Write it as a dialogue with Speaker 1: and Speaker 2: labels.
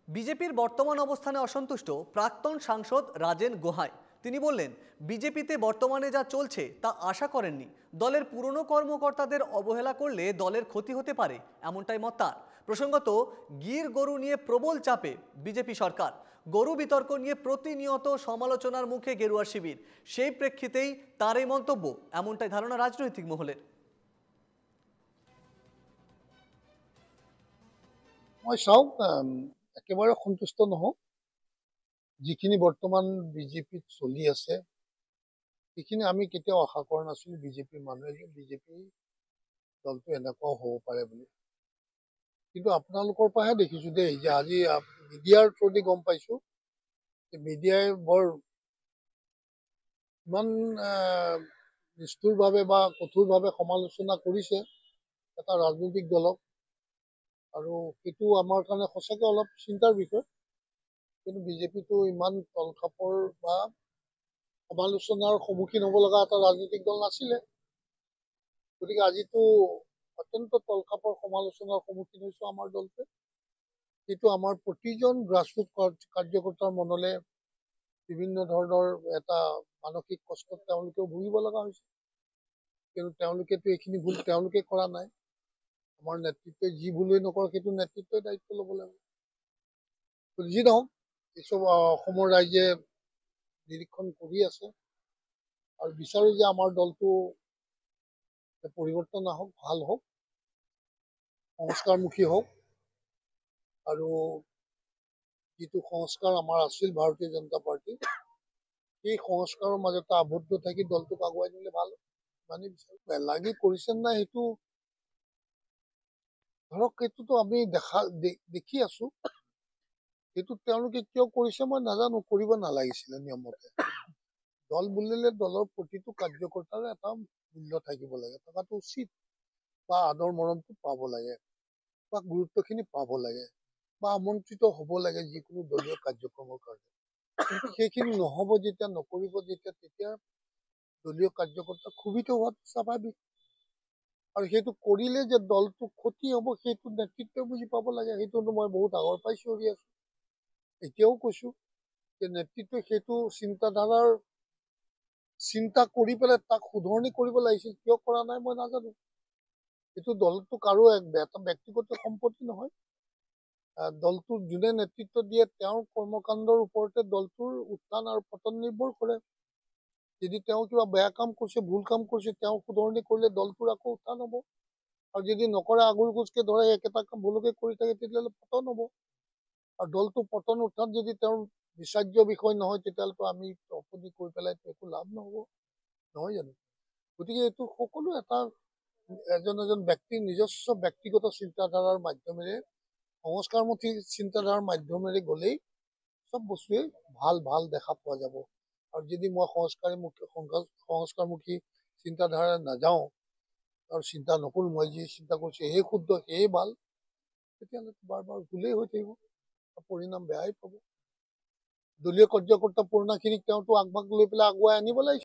Speaker 1: বিজেপির বর্তমান অবস্থানে অসন্তুষ্ট প্রাক্তন সাংসদ রাজেন গোহাই। তিনি বললেন, বিজেপিতে বর্তমানে যা চলছে তা আশা করেননি। দলের পুরনো কর্মকর্তাদের অবহেলা করলে দলের ক্ষতি হতে পারে, এমনটাই মত তার। প্রসঙ্গত, গির গরু নিয়ে প্রবল চাপে বিজেপি সরকার। গরু বিতর্ক নিয়ে প্রতিনিয়ত সমালোচনার মুখে গেরুয়া শিবির। সেই প্রেক্ষিতেই তার এই মন্তব্য, এমনটাই ধারণা রাজনৈতিক মহলের।
Speaker 2: মই চাওক একেবাৰে সন্তুষ্ট নহওঁ। যিখিনি বৰ্তমান বিজেপিত চলি আছে সেইখিনি আমি কেতিয়াও আশা কৰা নাছিলোঁ বিজেপিৰ মানুহে যে বিজেপি দলটো এনেকুৱাও হ'ব পাৰে বুলি। কিন্তু আপোনালোকৰ পৰাহে দেখিছোঁ দেই যে আজি মিডিয়াৰ থ্ৰুদি গম পাইছোঁ যে মিডিয়াই বৰ ইমান নিষ্ঠুৰভাৱে বা কঠোৰভাৱে সমালোচনা কৰিছে এটা ৰাজনৈতিক দলক, আৰু সেইটো আমাৰ কাৰণে সঁচাকৈ অলপ চিন্তাৰ বিষয়। কিন্তু বিজেপিটো ইমান তলখাপৰ বা সমালোচনাৰ সন্মুখীন হ'ব লগা এটা ৰাজনৈতিক দল নাছিলে। গতিকে আজিতো অত্যন্ত তলখাপৰ সমালোচনাৰ সন্মুখীন হৈছোঁ আমাৰ দলটোৱে। সেইটো আমাৰ প্ৰতিজন গ্ৰাছৰুট কাৰ্যকৰ্তাৰ মনলৈ বিভিন্ন ধৰণৰ এটা মানসিক কষ্টত তেওঁলোকেও ভুগিব লগা হৈছে। কিন্তু তেওঁলোকেতো এইখিনি ভুল তেওঁলোকে কৰা নাই। আমাৰ নেতৃত্বই যি ভুলেই নকৰক সেইটো নেতৃত্বই দায়িত্ব ল'ব লাগিব। যি নহওক, এইচব অসমৰ ৰাইজে নিৰীক্ষণ কৰি আছে আৰু বিচাৰোঁ যে আমাৰ দলটো পৰিৱৰ্তন আহক, ভাল হওক, সংস্কাৰমুখী হওক, আৰু যিটো সংস্কাৰ আমাৰ আছিল ভাৰতীয় জনতা পাৰ্টি, সেই সংস্কাৰৰ মাজতে আবদ্ধ থাকি দলটোক আগুৱাই নিলে ভাল হ'ব। ইমানেই বিচাৰোঁ। এলাগী কৰিছে নাই সেইটো ধৰক, সেইটোতো আমি দেখি আছোঁ। সেইটো তেওঁলোকে কিয় কৰিছে মই নাজানো, কৰিব নালাগিছিলে নিয়মমতে। দল বুলিলে দলৰ প্ৰতিটো কাৰ্যকৰ্তাৰে এটা মূল্য থাকিব লাগে, থকাটো উচিত, বা আদৰ মৰমটো পাব লাগে, বা গুৰুত্বখিনি পাব লাগে, বা আমন্ত্ৰিত হ'ব লাগে যিকোনো দলীয় কাৰ্যক্ৰমৰ কাৰণে। কিন্তু সেইখিনি নহ'ব যেতিয়া, নকৰিব যেতিয়া, তেতিয়া দলীয় কাৰ্যকৰ্তা ক্ষোভিত হোৱাটো স্বাভাৱিক। আৰু সেইটো কৰিলে যে দলটো ক্ষতি হ'ব সেইটো নেতৃত্বই বুজি পাব লাগে। সেইটোতো মই বহুত আগৰ পৰাই চিঞৰি আছোঁ, এতিয়াও কৈছোঁ যে নেতৃত্বই সেইটো চিন্তাধাৰাৰ চিন্তা কৰি পেলাই তাক শুধৰণি কৰিব লাগিছিল। কিয় কৰা নাই মই নাজানো। এইটো দলটোক আৰু এটা ব্যক্তিগত সম্পত্তি নহয়। দলটোৰ যোনে নেতৃত্ব দিয়ে তেওঁৰ কৰ্মকাণ্ডৰ ওপৰতে দলটোৰ উত্থান আৰু পতন নিৰ্ভৰ কৰে। যদি তেওঁ কিবা বেয়া কাম কৰিছে, ভুল কাম কৰিছে, তেওঁ শুধৰণি কৰিলে দলটোৰ আকৌ উত্থান হ'ব। আৰু যদি নকৰে, আগুৰ গুজকে ধৰে একেটা কাম ভুলকে কৰি থাকে, তেতিয়াহ'লে পতন হ'ব। আৰু দলটো পতন উত্থান যদি তেওঁৰ বিচাৰ্য বিষয় নহয়, তেতিয়াহ'লেতো আমি তপনি কৰি পেলাই একো লাভ নহ'ব, নহয় জানো? গতিকে এইটো সকলো এটা এজন ব্যক্তিৰ নিজস্ব ব্যক্তিগত চিন্তাধাৰাৰ মাধ্যমেৰে, সংস্কাৰমুখী চিন্তাধাৰাৰ মাধ্যমেৰে গ'লেই চব বস্তুৱেই ভাল ভাল দেখা পোৱা যাব। আৰু যদি মই সংস্কাৰমুখী চিন্তাধাৰা নাযাওঁ আৰু চিন্তা নকৰোঁ, মই যি চিন্তা কৰিছোঁ সেয়ে শুদ্ধ, সেয়ে ভাল, তেতিয়াহ'লে বাৰ বাৰ ভুলেই হৈ থাকিব, পৰিণাম বেয়াই পাব। দলীয় কাৰ্যকৰ্তা পুৰণাখিনিক তেওঁতো আগভাগ লৈ পেলাই আগুৱাই আনিব লাগিছিল।